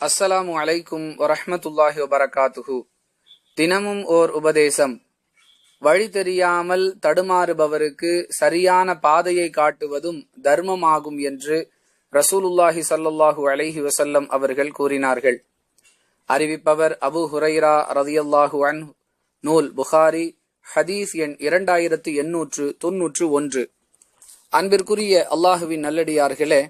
அஸ்ஸலாமு அலைக்கும் வரஹ்மத்துல்லாஹி வபரகாத்துஹு. தினமும் ஓர் உபதேசம். வழி தெரியாமல் தடுமாறுபவருக்கு சரியான பாதையை காட்டுவதும் தர்மமாகும் என்று ரசூலுல்லாஹி ஸல்லல்லாஹு அலைஹி வஸல்லம் அவர்கள் கூறினார்கள். அறிவிப்பவர் அபூ ஹுரைரா ரலியல்லாஹு அன்ஹு. நூல் புகாரி, ஹதீஸ் எண் 2891. அன்பிற்குரிய அல்லாஹுவின் நல்லடியார்களே,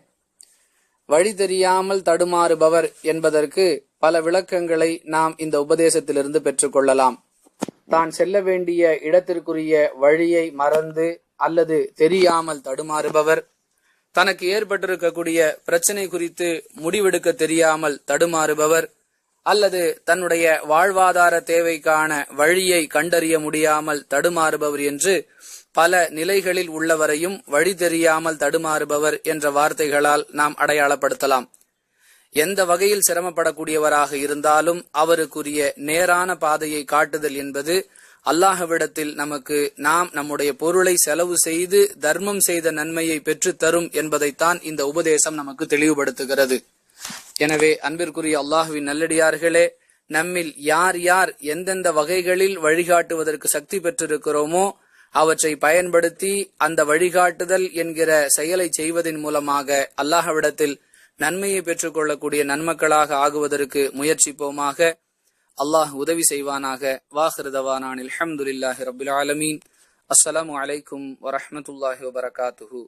வழி தெரியாமல் தடுமாறுபவர் என்பதற்கு பல விளக்கங்களை நாம் இந்த உபதேசத்திலிருந்து பெற்றுக்கொள்ளலாம். தான் செல்ல வேண்டிய இடத்திற்குரிய வழியை மறந்து அல்லது தெரியாமல் தடுமாறுபவர், தனக்கு ஏற்பட்டிருக்கக்கூடிய பிரச்சனை குறித்து முடிவெடுக்க தெரியாமல் தடுமாறுபவர், அல்லது தன்னுடைய வாழ்வாதார தேவைக்கான வழியை கண்டறிய முடியாமல் தடுமாறுபவர் என்று பல நிலைகளில் உள்ளவரையும் வழி தெரியாமல் தடுமாறுபவர் என்ற வார்த்தைகளால் நாம் அடையாளப்படுத்தலாம். எந்த வகையில் சிரமப்படக்கூடியவராக இருந்தாலும் அவருக்குரிய நேரான பாதையை காட்டுதல் என்பது அல்லாஹ்விடத்தில் நமக்கு நாம் நம்முடைய பொருளை செலவு செய்து தர்மம் செய்த நன்மையை பெற்றுத்தரும் என்பதைத்தான் இந்த உபதேசம் நமக்கு தெளிவுபடுத்துகிறது. எனவே அன்பிற்குரிய அல்லாஹ்வின் நல்லடியார்களே, நம்மில் யார் யார் எந்தெந்த வகைகளில் வழிகாட்டுவதற்கு சக்தி பெற்றிருக்கிறோமோ அவற்றை பயன்படுத்தி அந்த வழிகாட்டுதல் என்கிற செயலை செய்வதன் மூலமாக அல்லாஹ்விடத்தில் நன்மையை பெற்றுக்கொள்ளக்கூடிய நன்மக்களாக ஆகுவதற்கு முயற்சிப்போமாக. அல்லாஹ் உதவி செய்வானாக. வாஹிரு தவானான் அல்ஹம்துலில்லாஹி ரப்பில் ஆலமீன். அஸ்ஸலாமு அலைக்கும் வரஹ்மத்துல்லாஹி வபரகாத்துஹு.